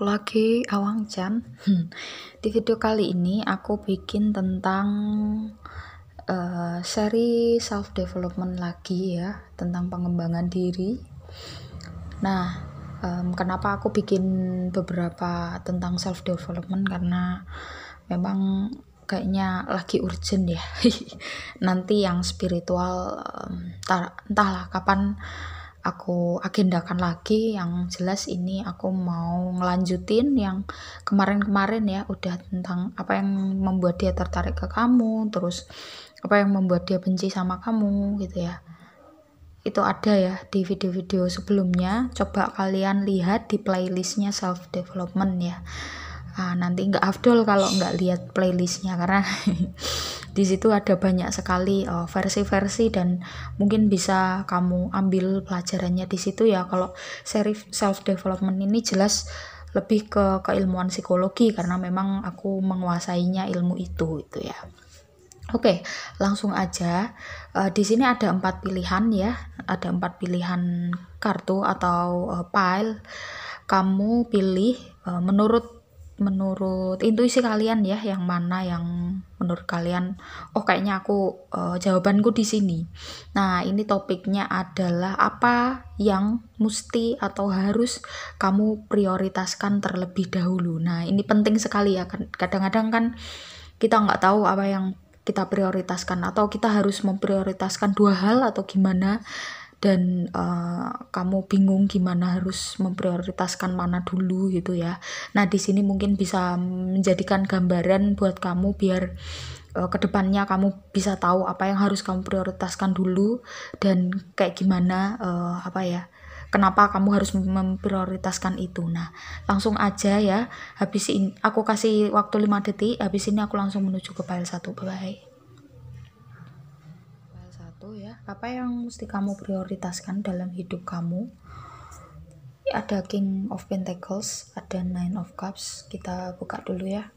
Aku lagi Awang Chan. Di video kali ini aku bikin tentang seri self development lagi ya, tentang pengembangan diri. Nah, kenapa aku bikin beberapa tentang self development, karena memang kayaknya lagi urgent ya. Nanti yang spiritual entahlah kapan aku agendakan lagi. Yang jelas ini aku mau ngelanjutin yang kemarin-kemarin ya, udah tentang apa yang membuat dia tertarik ke kamu, terus apa yang membuat dia benci sama kamu gitu ya. Itu ada ya di video-video sebelumnya, coba kalian lihat di playlistnya self development ya. Nanti nggak afdol kalau nggak lihat playlistnya, karena di situ ada banyak sekali versi-versi dan mungkin bisa kamu ambil pelajarannya di situ ya. Kalau seri self development ini jelas lebih ke keilmuan psikologi, karena memang aku menguasainya ilmu itu ya. Oke, langsung aja. Di sini ada 4 pilihan ya, ada 4 pilihan kartu atau pile. Kamu pilih menurut intuisi kalian ya, yang mana yang menurut kalian kayaknya aku jawabanku di sini. Nah, ini topiknya adalah apa yang mesti atau harus kamu prioritaskan terlebih dahulu. Nah, ini penting sekali ya, kadang-kadang kan kita nggak tahu apa yang kita prioritaskan, atau kita harus memprioritaskan 2 hal atau gimana, dan kamu bingung gimana harus memprioritaskan mana dulu gitu ya. Nah, di sini mungkin bisa menjadikan gambaran buat kamu biar kedepannya kamu bisa tahu apa yang harus kamu prioritaskan dulu, dan kayak gimana kenapa kamu harus memprioritaskan itu. Nah, langsung aja ya. Habis ini aku kasih waktu 5 detik. Habis ini aku langsung menuju ke file 1. Bye. File 1 ya. Apa yang mesti kamu prioritaskan dalam hidup kamu? Ada King of Pentacles, ada Nine of Cups. Kita buka dulu ya.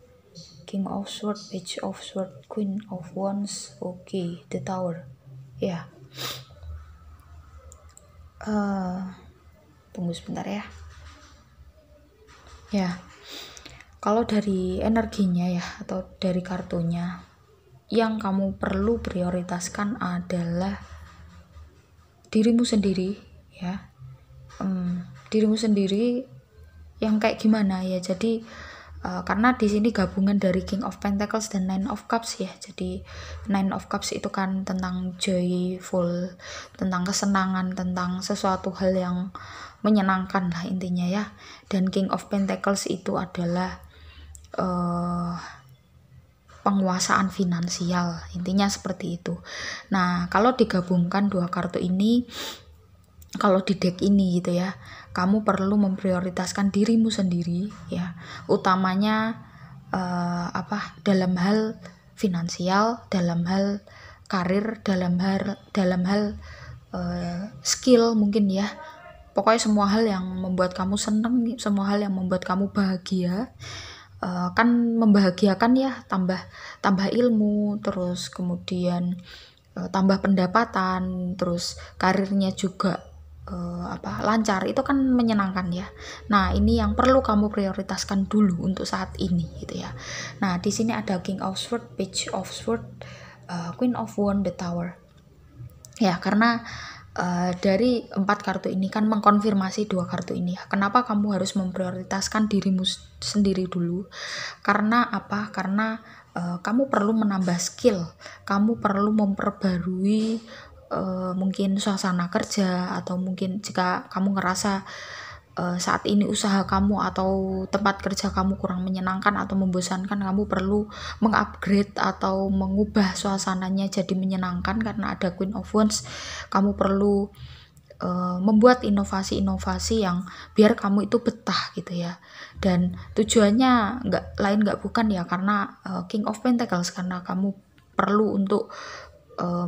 King of Swords, Page of Swords, Queen of Wands. Oke, The Tower. Ya. Tunggu sebentar ya. Ya, kalau dari energinya ya, atau dari kartunya, yang kamu perlu prioritaskan adalah dirimu sendiri ya. Dirimu sendiri yang kayak gimana ya. Jadi karena di sini gabungan dari King of Pentacles dan Nine of Cups ya. Jadi Nine of Cups itu kan tentang joyful, tentang kesenangan, tentang sesuatu hal yang menyenangkan lah intinya ya. Dan King of Pentacles itu adalah penguasaan finansial, intinya seperti itu. Nah, kalau digabungkan 2 kartu ini, kalau di deck ini gitu ya, kamu perlu memprioritaskan dirimu sendiri ya, utamanya dalam hal finansial, dalam hal karir, dalam hal skill mungkin ya. Pokoknya semua hal yang membuat kamu senang, semua hal yang membuat kamu bahagia. Kan membahagiakan ya, tambah ilmu, terus kemudian tambah pendapatan, terus karirnya juga lancar, itu kan menyenangkan ya. Nah, ini yang perlu kamu prioritaskan dulu untuk saat ini gitu ya. Nah, di sini ada King of Swords, Page of Swords, Queen of Wands, The Tower. Ya, karena dari 4 kartu ini kan mengkonfirmasi 2 kartu ini ya. Kenapa kamu harus memprioritaskan dirimu sendiri dulu? Karena apa? Karena kamu perlu menambah skill, kamu perlu memperbarui mungkin suasana kerja, atau mungkin jika kamu ngerasa saat ini usaha kamu atau tempat kerja kamu kurang menyenangkan atau membosankan, kamu perlu mengupgrade atau mengubah suasananya jadi menyenangkan. Karena ada Queen of Wands, kamu perlu membuat inovasi-inovasi yang biar kamu itu betah gitu ya. Dan tujuannya nggak bukan ya karena King of Pentacles, karena kamu perlu untuk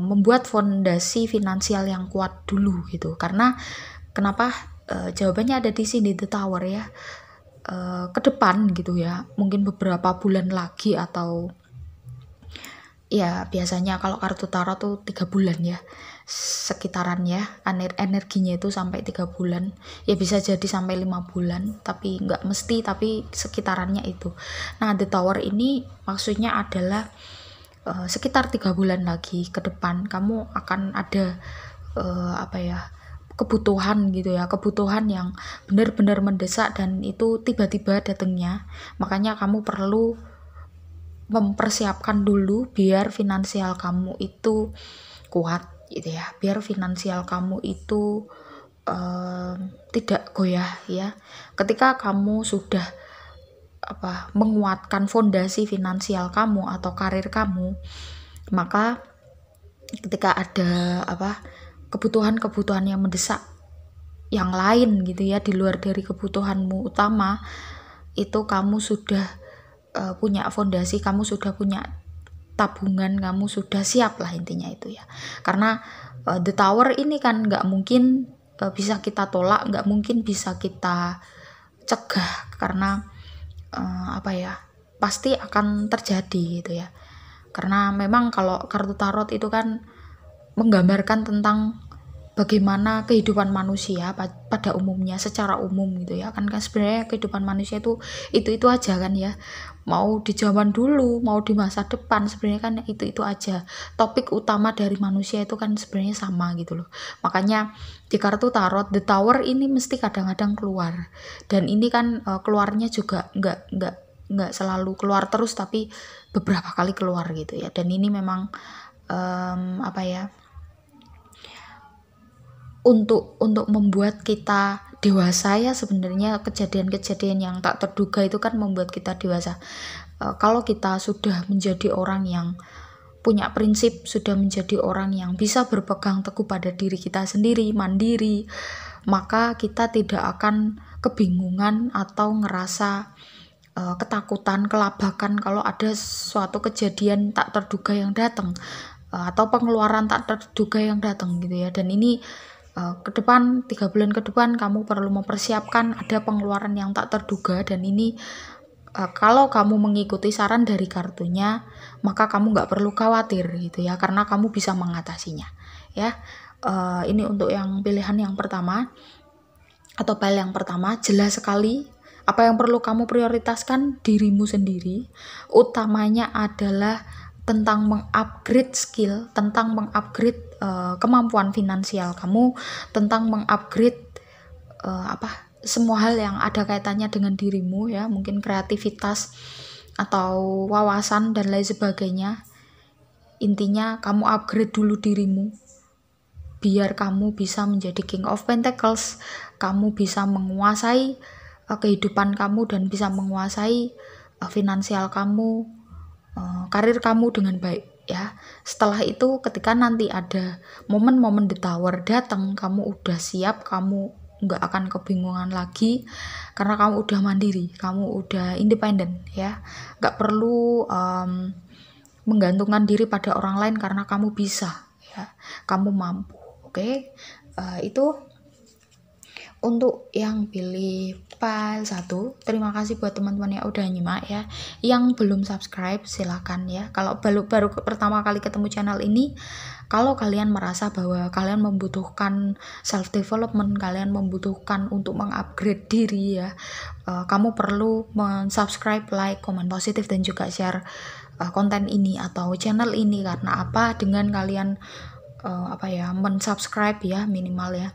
membuat fondasi finansial yang kuat dulu gitu. Karena kenapa? Jawabannya ada di sini, The Tower ya. Ke depan gitu ya, mungkin beberapa bulan lagi, atau ya biasanya kalau kartu tarot tuh 3 bulan ya. sekitaran ya, energinya itu sampai 3 bulan, ya bisa jadi sampai 5 bulan, tapi nggak mesti, tapi sekitarannya itu. Nah, The Tower ini maksudnya adalah sekitar 3 bulan lagi ke depan kamu akan ada kebutuhan gitu ya, kebutuhan yang benar-benar mendesak dan itu tiba-tiba datangnya. Makanya kamu perlu mempersiapkan dulu biar finansial kamu itu kuat gitu ya, biar finansial kamu itu tidak goyah ya. Ketika kamu sudah menguatkan fondasi finansial kamu atau karir kamu, maka ketika ada kebutuhan-kebutuhan yang mendesak yang lain gitu ya, di luar dari kebutuhanmu utama, itu kamu sudah punya fondasi, kamu sudah punya tabungan, kamu sudah siap lah intinya itu ya. Karena The Tower ini kan nggak mungkin bisa kita tolak, nggak mungkin bisa kita cegah, karena pasti akan terjadi gitu ya. Karena memang kalau kartu tarot itu kan menggambarkan tentang bagaimana kehidupan manusia pada umumnya, secara umum gitu ya. Kan sebenarnya kehidupan manusia itu aja kan ya. Mau di zaman dulu, mau di masa depan, sebenarnya kan itu aja. Topik utama dari manusia itu kan sebenarnya sama gitu loh. Makanya di kartu tarot The Tower ini mesti kadang-kadang keluar. Dan ini kan keluarnya juga nggak selalu keluar terus, tapi beberapa kali keluar gitu ya. Dan ini memang untuk membuat kita dewasa ya. Sebenarnya kejadian-kejadian yang tak terduga itu kan membuat kita dewasa. Kalau kita sudah menjadi orang yang punya prinsip, sudah menjadi orang yang bisa berpegang teguh pada diri kita sendiri, mandiri, maka kita tidak akan kebingungan atau ngerasa ketakutan, kelabakan kalau ada suatu kejadian tak terduga yang datang, atau pengeluaran tak terduga yang datang gitu ya. Dan ini ke depan 3 bulan ke depan kamu perlu mempersiapkan ada pengeluaran yang tak terduga. Dan ini kalau kamu mengikuti saran dari kartunya, maka kamu nggak perlu khawatir gitu ya, karena kamu bisa mengatasinya ya. Ini untuk yang pilihan yang pertama atau file yang pertama. Jelas sekali apa yang perlu kamu prioritaskan, dirimu sendiri. Utamanya adalah tentang mengupgrade skill, tentang mengupgrade kemampuan finansial kamu, tentang mengupgrade semua hal yang ada kaitannya dengan dirimu ya, mungkin kreativitas atau wawasan dan lain sebagainya. Intinya kamu upgrade dulu dirimu biar kamu bisa menjadi King of Pentacles, kamu bisa menguasai kehidupan kamu dan bisa menguasai finansial kamu, karir kamu dengan baik ya. Setelah itu ketika nanti ada momen-momen The Tower datang, kamu udah siap, kamu nggak akan kebingungan lagi karena kamu udah mandiri, kamu udah independen ya. Nggak perlu menggantungkan diri pada orang lain karena kamu bisa ya, kamu mampu. Oke. Itu untuk yang pilih file 1. Terima kasih buat teman-teman yang udah nyimak ya. Yang belum subscribe silakan ya. Kalau baru pertama kali ketemu channel ini, kalau kalian merasa bahwa kalian membutuhkan self development, kalian membutuhkan untuk mengupgrade diri ya, kamu perlu subscribe, like, komen positif dan juga share konten ini atau channel ini. Karena apa? Dengan kalian mensubscribe ya, minimal ya,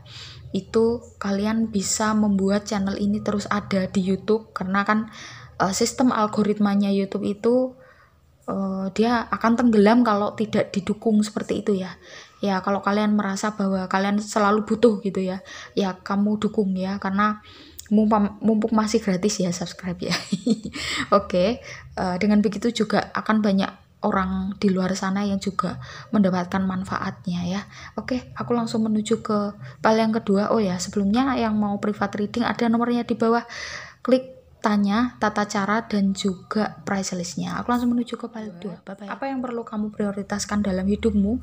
itu kalian bisa membuat channel ini terus ada di YouTube. Karena kan sistem algoritmanya YouTube itu dia akan tenggelam kalau tidak didukung seperti itu ya. Ya kalau kalian merasa bahwa kalian selalu butuh gitu ya, ya kamu dukung ya, karena mumpung masih gratis ya subscribe ya. Oke. Dengan begitu juga akan banyak orang di luar sana yang juga mendapatkan manfaatnya ya. Oke, aku langsung menuju ke file yang kedua. Oh ya, sebelumnya yang mau private reading ada nomornya di bawah. Klik tanya, tata cara, dan juga price listnya. Aku langsung menuju ke file 2. Bye-bye. Apa yang perlu kamu prioritaskan dalam hidupmu?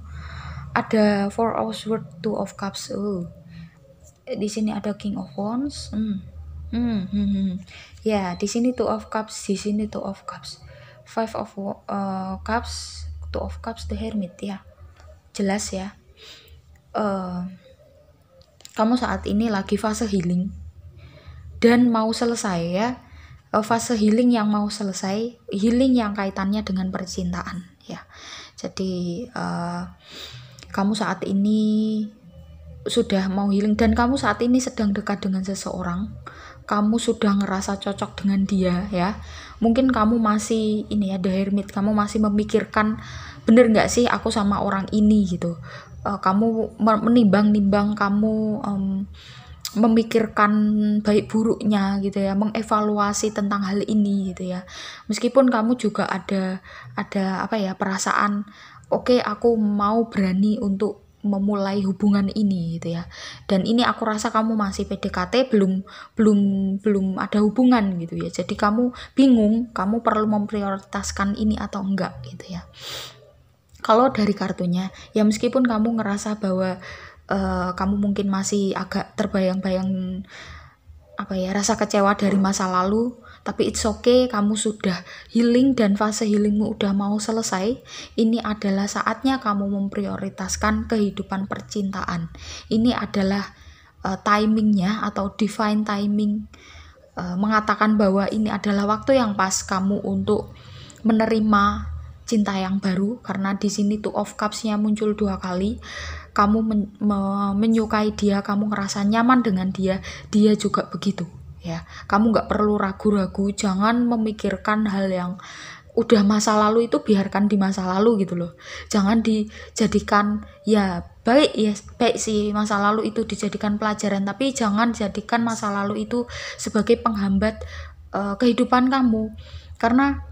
Ada 4 of Swords, 2 of Cups. Di sini ada King of Wands. Ya, di sini 2 of Cups, di sini 2 of Cups. 5 of Cups, 2 of Cups, The Hermit ya. Jelas ya. eh, kamu saat ini lagi fase healing dan mau selesai ya. Fase healing yang mau selesai, healing yang kaitannya dengan percintaan ya. Jadi kamu saat ini sudah mau healing dan kamu saat ini sedang dekat dengan seseorang. Kamu sudah ngerasa cocok dengan dia ya. Mungkin kamu masih ini ya, the hermit, kamu masih memikirkan bener nggak sih aku sama orang ini gitu. Kamu menimbang-nimbang, kamu memikirkan baik buruknya gitu ya, mengevaluasi tentang hal ini gitu ya. Meskipun kamu juga ada apa ya, perasaan oke, aku mau berani untuk memulai hubungan ini gitu ya. Dan ini aku rasa kamu masih PDKT, belum ada hubungan gitu ya. Jadi kamu bingung, kamu perlu memprioritaskan ini atau enggak gitu ya. Kalau dari kartunya ya, meskipun kamu ngerasa bahwa kamu mungkin masih agak terbayang-bayang apa ya, rasa kecewa dari masa lalu, tapi it's okay, kamu sudah healing dan fase healingmu udah mau selesai. Ini adalah saatnya kamu memprioritaskan kehidupan percintaan. Ini adalah timingnya atau divine timing, mengatakan bahwa ini adalah waktu yang pas kamu untuk menerima cinta yang baru, karena di sini Two of Cups-nya muncul 2 kali. Kamu menyukai dia, kamu ngerasa nyaman dengan dia, dia juga begitu ya. Kamu nggak perlu ragu-ragu, jangan memikirkan hal yang udah masa lalu, itu biarkan di masa lalu gitu loh. Jangan dijadikan ya baik sih masa lalu itu dijadikan pelajaran, tapi jangan jadikan masa lalu itu sebagai penghambat kehidupan kamu. Karena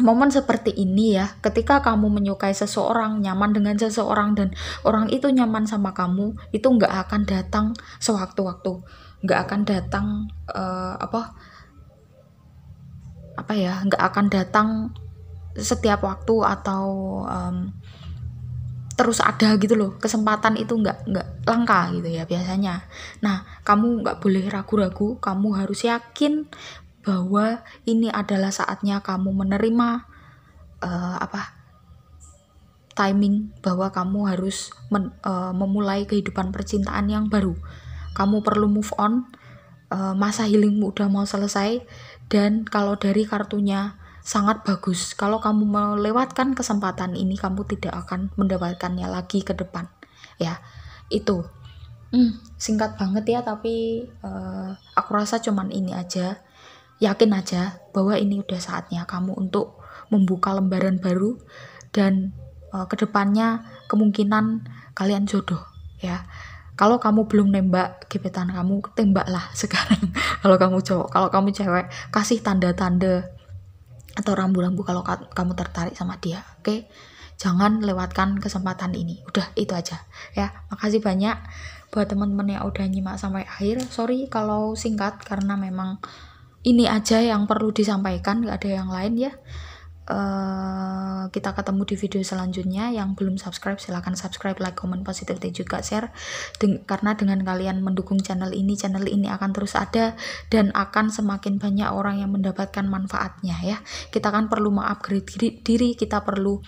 momen seperti ini ya, ketika kamu menyukai seseorang, nyaman dengan seseorang, dan orang itu nyaman sama kamu, itu nggak akan datang sewaktu-waktu, nggak akan datang nggak akan datang setiap waktu atau terus ada gitu loh. Kesempatan itu nggak langka gitu ya biasanya. Nah, kamu nggak boleh ragu-ragu, kamu harus yakin bahwa ini adalah saatnya kamu menerima timing, bahwa kamu harus memulai kehidupan percintaan yang baru. Kamu perlu move on, masa healingmu udah mau selesai. Dan kalau dari kartunya sangat bagus, kalau kamu melewatkan kesempatan ini, kamu tidak akan mendapatkannya lagi ke depan ya. Itu singkat banget ya, tapi aku rasa cuman ini aja. Yakin aja bahwa ini udah saatnya kamu untuk membuka lembaran baru, dan kedepannya kemungkinan kalian jodoh ya. Kalau kamu belum nembak gebetan kamu, tembaklah sekarang. Kalau kamu cowok, kalau kamu cewek, kasih tanda-tanda atau rambu-rambu kalau kamu tertarik sama dia. Oke? Jangan lewatkan kesempatan ini. Udah, itu aja ya. Makasih banyak buat teman-teman yang udah nyimak sampai akhir. Sorry kalau singkat, karena memang ini aja yang perlu disampaikan, gak ada yang lain ya. Kita ketemu di video selanjutnya. Yang belum subscribe silahkan subscribe, like, comment, positif, dan juga share. Karena dengan kalian mendukung channel ini akan terus ada dan akan semakin banyak orang yang mendapatkan manfaatnya ya. Kita kan perlu mengupgrade diri, kita perlu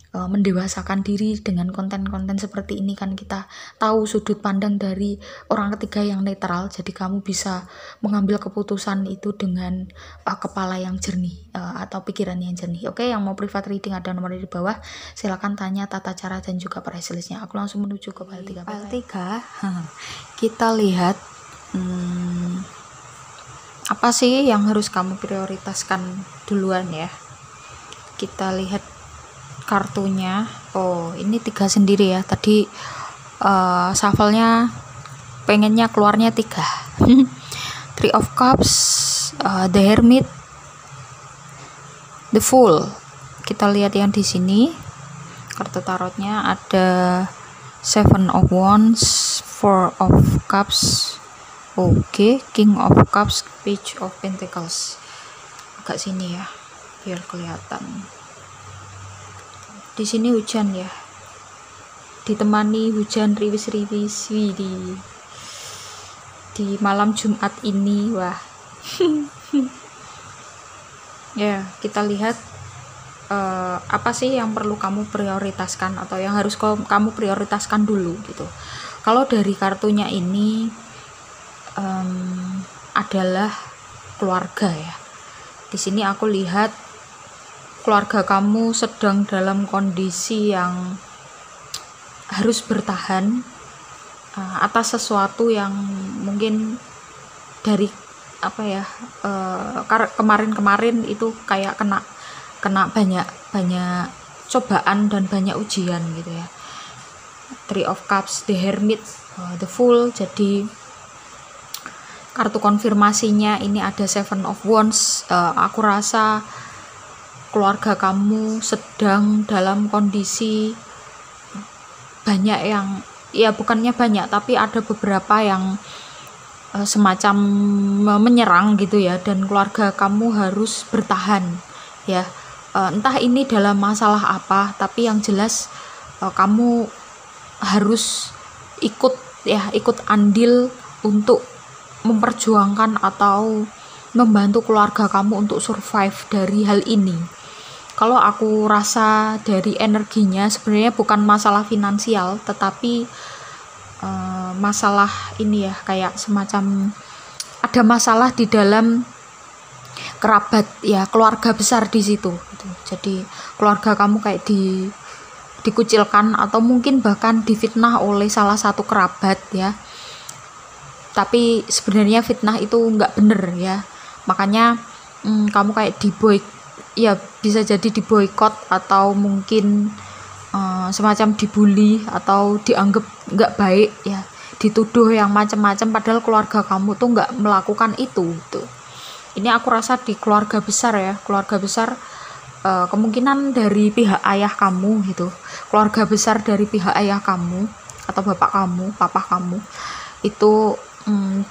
mendewasakan diri dengan konten-konten seperti ini. Kan kita tahu sudut pandang dari orang ketiga yang netral, jadi kamu bisa mengambil keputusan itu dengan kepala yang jernih atau pikiran yang jernih. Oke, yang mau private reading ada nomor di bawah, silakan tanya tata cara dan juga price listnya. Aku langsung menuju ke file 3. File 3 kita lihat apa sih yang harus kamu prioritaskan duluan ya. Kita lihat kartunya. Oh, ini 3 sendiri ya. Tadi shuffle-nya pengennya keluarnya 3. Three of Cups, The Hermit, The Fool. Kita lihat yang di sini. Kartu tarotnya ada Seven of Wands, Four of Cups. Oke, King of Cups, Page of Pentacles. Agak sini ya, biar kelihatan. Di sini hujan ya, ditemani hujan riwis-riwis di malam Jumat ini. Wah. Ya, kita lihat apa sih yang perlu kamu prioritaskan atau yang harus kamu prioritaskan dulu gitu. Kalau dari kartunya ini adalah keluarga ya. Di sini aku lihat keluarga kamu sedang dalam kondisi yang harus bertahan atas sesuatu yang mungkin dari kemarin-kemarin itu kayak kena banyak cobaan dan banyak ujian gitu ya. Three of Cups, The Hermit, The Fool. Jadi kartu konfirmasinya ini ada Seven of Wands. Aku rasa keluarga kamu sedang dalam kondisi banyak yang, ya bukannya banyak, tapi ada beberapa yang semacam menyerang gitu ya, dan keluarga kamu harus bertahan ya. Entah ini dalam masalah apa, tapi yang jelas kamu harus ikut andil untuk memperjuangkan atau membantu keluarga kamu untuk survive dari hal ini. Kalau aku rasa dari energinya sebenarnya bukan masalah finansial, tetapi masalah ini ya, kayak semacam ada masalah di dalam kerabat ya, keluarga besar di situ gitu. Jadi keluarga kamu kayak dikucilkan atau mungkin bahkan difitnah oleh salah satu kerabat ya. Tapi sebenarnya fitnah itu nggak bener ya. Makanya kamu kayak bisa jadi diboikot atau mungkin semacam dibully atau dianggap nggak baik ya, dituduh yang macam-macam, padahal keluarga kamu tuh nggak melakukan itu tuh. Ini aku rasa di keluarga besar ya, keluarga besar kemungkinan dari pihak ayah kamu gitu, keluarga besar dari pihak ayah kamu atau bapak kamu, papa kamu itu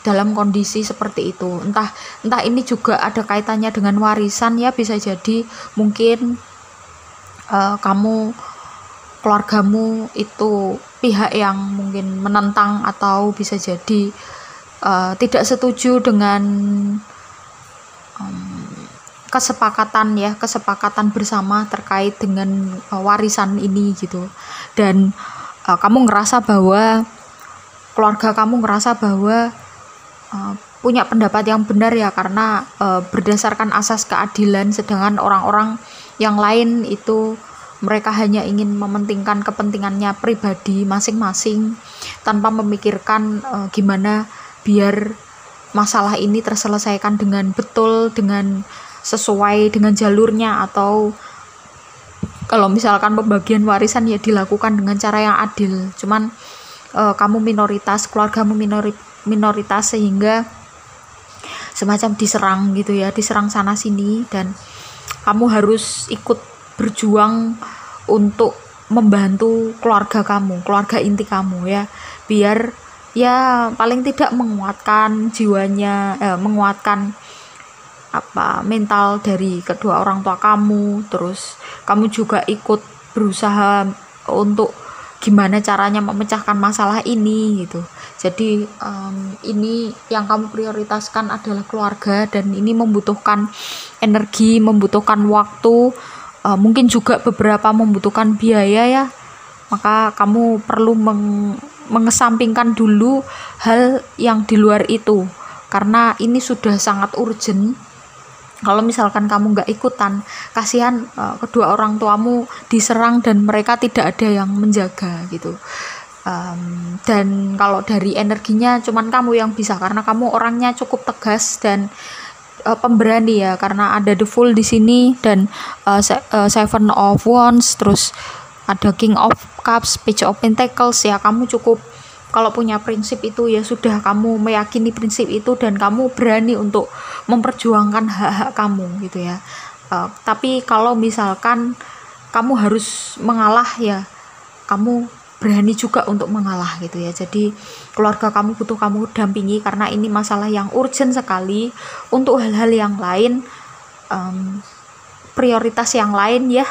dalam kondisi seperti itu. Entah ini juga ada kaitannya dengan warisan ya, bisa jadi mungkin keluargamu itu pihak yang mungkin menentang atau bisa jadi tidak setuju dengan kesepakatan bersama terkait dengan warisan ini gitu. Dan keluarga kamu ngerasa bahwa punya pendapat yang benar ya, karena berdasarkan asas keadilan, sedangkan orang-orang yang lain itu mereka hanya ingin mementingkan kepentingannya pribadi masing-masing tanpa memikirkan gimana biar masalah ini terselesaikan dengan betul, dengan sesuai dengan jalurnya, atau kalau misalkan pembagian warisan ya dilakukan dengan cara yang adil. Cuman kamu minoritas, keluargamu minoritas, sehingga semacam diserang gitu ya, diserang sana sini, dan kamu harus ikut berjuang untuk membantu keluarga inti kamu ya, biar ya paling tidak menguatkan jiwanya, menguatkan mental dari kedua orang tua kamu. Terus kamu juga ikut berusaha untuk gimana caranya memecahkan masalah ini gitu. Jadi ini yang kamu prioritaskan adalah keluarga, dan ini membutuhkan energi, membutuhkan waktu, mungkin juga beberapa membutuhkan biaya ya. Maka kamu perlu mengesampingkan dulu hal yang di luar itu, karena ini sudah sangat urgent. Kalau misalkan kamu nggak ikutan, kasihan kedua orang tuamu diserang dan mereka tidak ada yang menjaga gitu. Dan kalau dari energinya cuman kamu yang bisa, karena kamu orangnya cukup tegas dan pemberani ya, karena ada The Fool di sini dan Seven of Wands, terus ada King of Cups, Page of Pentacles ya. Kamu cukup, kalau punya prinsip itu ya sudah, kamu meyakini prinsip itu dan kamu berani untuk memperjuangkan hak-hak kamu gitu ya. Tapi kalau misalkan kamu harus mengalah ya, kamu berani juga untuk mengalah gitu ya. Jadi keluarga kamu butuh kamu dampingi, karena ini masalah yang urgent sekali. Untuk hal-hal yang lain, prioritas yang lain ya,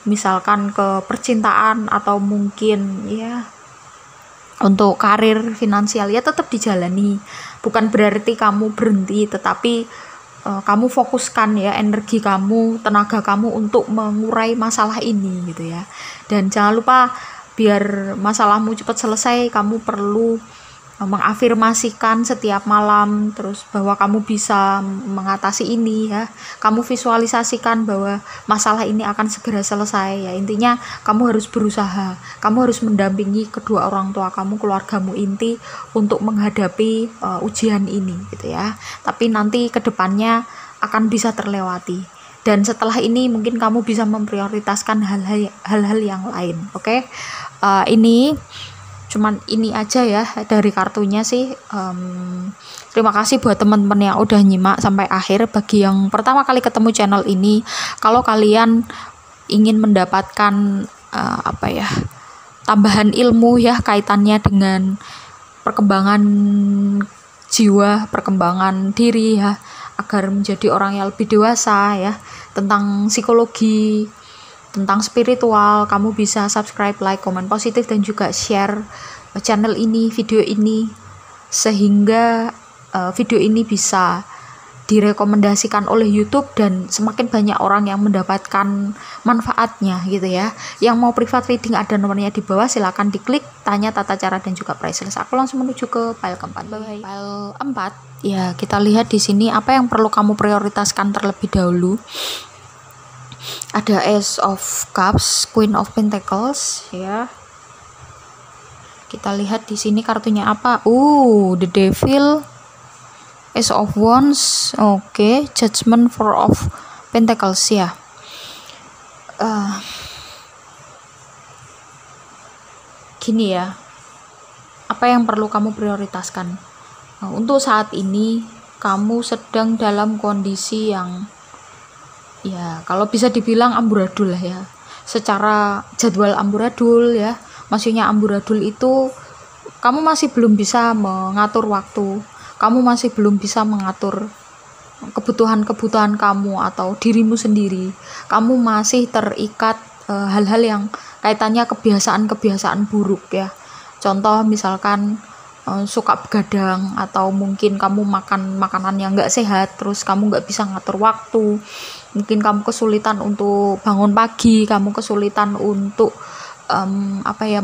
misalkan ke percintaan atau mungkin ya untuk karir, finansial ya tetap dijalani. Bukan berarti kamu berhenti, tetapi kamu fokuskan ya energi kamu, tenaga kamu untuk mengurai masalah ini gitu ya. Dan jangan lupa, biar masalahmu cepat selesai, kamu perlu mengafirmasikan setiap malam terus bahwa kamu bisa mengatasi ini ya. Kamu visualisasikan bahwa masalah ini akan segera selesai ya. Intinya kamu harus berusaha, kamu harus mendampingi kedua orang tua kamu, keluargamu inti untuk menghadapi ujian ini gitu ya. Tapi nanti kedepannya akan bisa terlewati, dan setelah ini mungkin kamu bisa memprioritaskan hal-hal yang lain. Oke. Ini cuman ini aja ya dari kartunya sih. Terima kasih buat teman-teman yang udah nyimak sampai akhir. Bagi yang pertama kali ketemu channel ini, kalau kalian ingin mendapatkan tambahan ilmu ya kaitannya dengan perkembangan jiwa, perkembangan diri ya, agar menjadi orang yang lebih dewasa ya, tentang psikologi, tentang spiritual, kamu bisa subscribe, like, komen positif, dan juga share channel ini, video ini, sehingga video ini bisa direkomendasikan oleh YouTube dan semakin banyak orang yang mendapatkan manfaatnya gitu ya. Yang mau private reading ada nomornya di bawah, silakan diklik, tanya tata cara dan juga price list. Aku langsung menuju ke file keempat. File 4 ya, kita lihat di sini apa yang perlu kamu prioritaskan terlebih dahulu. Ada Ace of Cups, Queen of Pentacles ya. Kita lihat di sini kartunya apa? The Devil, Ace of Wands, oke, Judgment, Four of Pentacles ya. Gini ya, apa yang perlu kamu prioritaskan? Untuk saat ini kamu sedang dalam kondisi yang ya kalau bisa dibilang amburadul lah ya, secara jadwal amburadul ya. Maksudnya amburadul itu kamu masih belum bisa mengatur waktu, kamu masih belum bisa mengatur kebutuhan-kebutuhan kamu atau dirimu sendiri. Kamu masih terikat hal-hal yang kaitannya kebiasaan-kebiasaan buruk ya. Contoh misalkan suka begadang, atau mungkin kamu makan makanan yang nggak sehat, terus kamu nggak bisa ngatur waktu. Mungkin kamu kesulitan untuk bangun pagi, kamu kesulitan untuk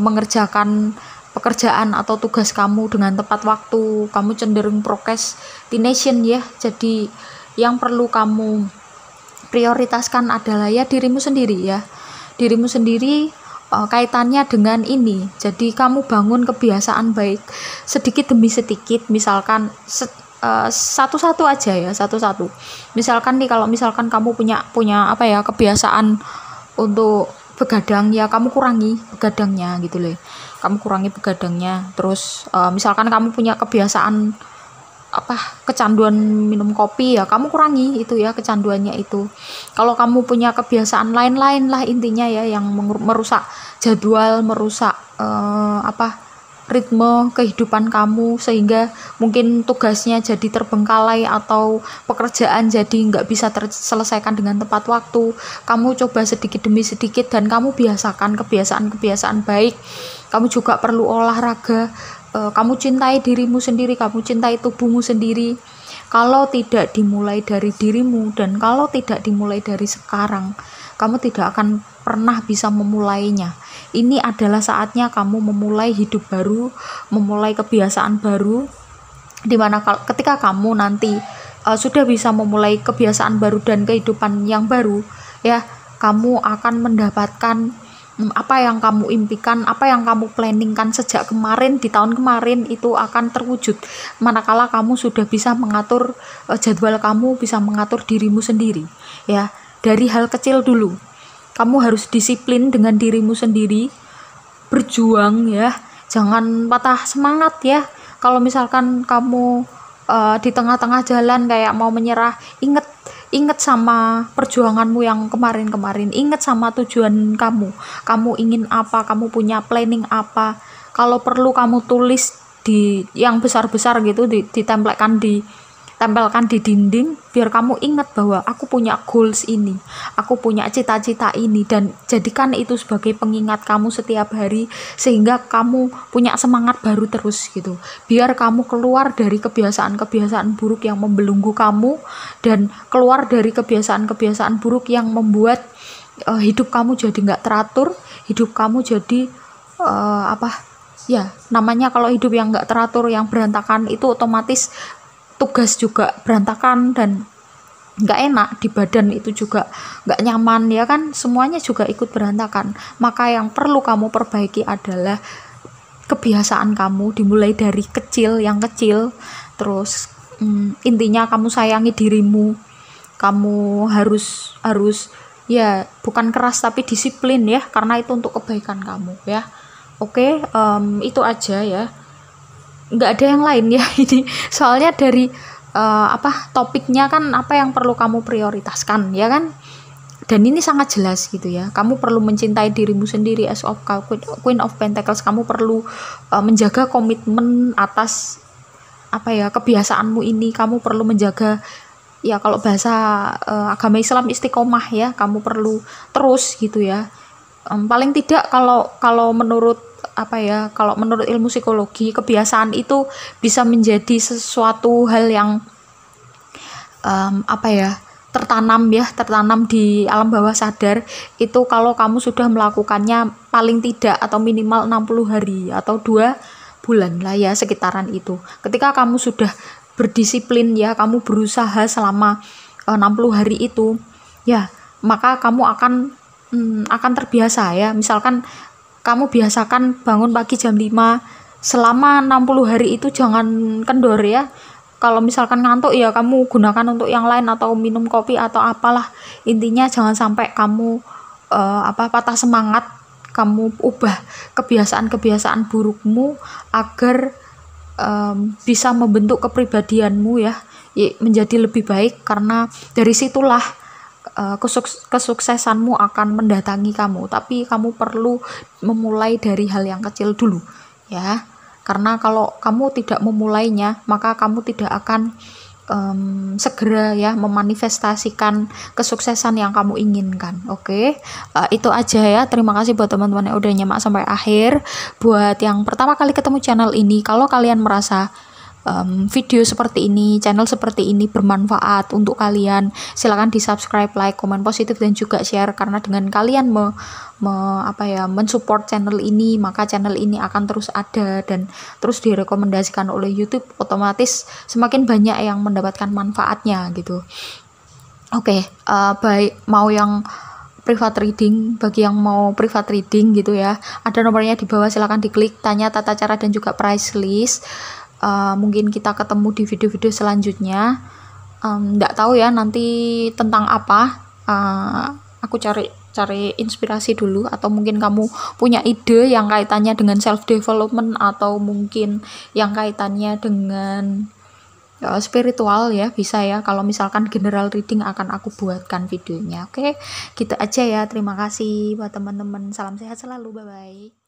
mengerjakan pekerjaan atau tugas kamu dengan tepat waktu. Kamu cenderung procrastination ya. Jadi yang perlu kamu prioritaskan adalah ya dirimu sendiri ya. Dirimu sendiri kaitannya dengan ini. Jadi kamu bangun kebiasaan baik sedikit demi sedikit. Misalkan satu-satu aja ya, satu-satu. Misalkan nih, kalau misalkan kamu punya kebiasaan untuk begadang ya, kamu kurangi begadangnya gitu loh. Kamu kurangi begadangnya. Terus misalkan kamu punya kebiasaan kecanduan minum kopi ya, kamu kurangi itu ya kecanduannya itu. Kalau kamu punya kebiasaan lain-lain lah intinya ya, yang merusak jadwal, merusak ritme kehidupan kamu, sehingga mungkin tugasnya jadi terbengkalai atau pekerjaan jadi nggak bisa terselesaikan dengan tepat waktu. Kamu coba sedikit demi sedikit dan kamu biasakan kebiasaan-kebiasaan baik. Kamu juga perlu olahraga. Kamu cintai dirimu sendiri, kamu cintai tubuhmu sendiri. Kalau tidak dimulai dari dirimu, dan kalau tidak dimulai dari sekarang, kamu tidak akan pernah bisa memulainya. Ini adalah saatnya kamu memulai hidup baru, memulai kebiasaan baru, dimana ketika kamu nanti sudah bisa memulai kebiasaan baru dan kehidupan yang baru ya, kamu akan mendapatkan apa yang kamu impikan, apa yang kamu planningkan sejak kemarin, di tahun kemarin, itu akan terwujud manakala kamu sudah bisa mengatur jadwal kamu, bisa mengatur dirimu sendiri ya. Dari hal kecil dulu, kamu harus disiplin dengan dirimu sendiri, berjuang ya, jangan patah semangat ya. Kalau misalkan kamu di tengah-tengah jalan kayak mau menyerah, ingat sama perjuanganmu yang kemarin-kemarin, ingat sama tujuan kamu ingin apa, kamu punya planning apa. Kalau perlu kamu tulis di yang besar-besar gitu, ditempelkan di tempelkan di dinding biar kamu ingat bahwa aku punya goals ini, aku punya cita-cita ini, dan jadikan itu sebagai pengingat kamu setiap hari sehingga kamu punya semangat baru terus gitu. Biar kamu keluar dari kebiasaan-kebiasaan buruk yang membelenggu kamu dan keluar dari kebiasaan-kebiasaan buruk yang membuat hidup kamu jadi nggak teratur, hidup kamu jadi namanya kalau hidup yang nggak teratur, yang berantakan, itu otomatis tugas juga berantakan dan nggak enak di badan, itu juga nggak nyaman ya kan, semuanya juga ikut berantakan. Maka yang perlu kamu perbaiki adalah kebiasaan kamu, dimulai dari kecil, yang kecil, terus intinya kamu sayangi dirimu, kamu harus ya bukan keras tapi disiplin ya, karena itu untuk kebaikan kamu ya. Oke, itu aja ya, nggak ada yang lain ya ini soalnya dari topiknya kan apa yang perlu kamu prioritaskan ya kan, dan ini sangat jelas gitu ya. Kamu perlu mencintai dirimu sendiri as of Queen of Pentacles. Kamu perlu menjaga komitmen atas kebiasaanmu ini. Kamu perlu menjaga, ya kalau bahasa agama Islam, istiqomah ya. Kamu perlu terus gitu ya. Paling tidak kalau menurut ilmu psikologi, kebiasaan itu bisa menjadi sesuatu hal yang tertanam di alam bawah sadar. Itu kalau kamu sudah melakukannya paling tidak atau minimal 60 hari atau 2 bulan lah ya, sekitaran itu. Ketika kamu sudah berdisiplin ya, kamu berusaha selama 60 hari itu ya, maka kamu akan terbiasa ya. Misalkan kamu biasakan bangun pagi jam 5, selama 60 hari itu jangan kendor ya. Kalau misalkan ngantuk ya kamu gunakan untuk yang lain atau minum kopi atau apalah. Intinya jangan sampai kamu patah semangat. Kamu ubah kebiasaan-kebiasaan burukmu agar bisa membentuk kepribadianmu ya menjadi lebih baik, karena dari situlah kesuksesanmu akan mendatangi kamu. Tapi kamu perlu memulai dari hal yang kecil dulu ya, karena kalau kamu tidak memulainya maka kamu tidak akan segera ya memanifestasikan kesuksesan yang kamu inginkan. Oke, itu aja ya. Terima kasih buat teman-teman yang udah nyimak sampai akhir. Buat yang pertama kali ketemu channel ini, kalau kalian merasa video seperti ini, channel seperti ini bermanfaat untuk kalian, silakan di subscribe, like, komen positif, dan juga share. Karena dengan kalian mensupport channel ini, maka channel ini akan terus ada dan terus direkomendasikan oleh YouTube. Otomatis semakin banyak yang mendapatkan manfaatnya gitu. Oke, baik, mau yang private reading, bagi yang mau private reading gitu ya, ada nomornya di bawah, silakan diklik, tanya tata cara dan juga price list. Mungkin kita ketemu di video-video selanjutnya. Nggak tahu ya nanti tentang apa. Aku cari inspirasi dulu, atau mungkin kamu punya ide yang kaitannya dengan self development, atau mungkin yang kaitannya dengan spiritual ya, bisa ya. Kalau misalkan general reading akan aku buatkan videonya. Oke, gitu aja ya. Terima kasih buat teman-teman. Salam sehat selalu. Bye bye.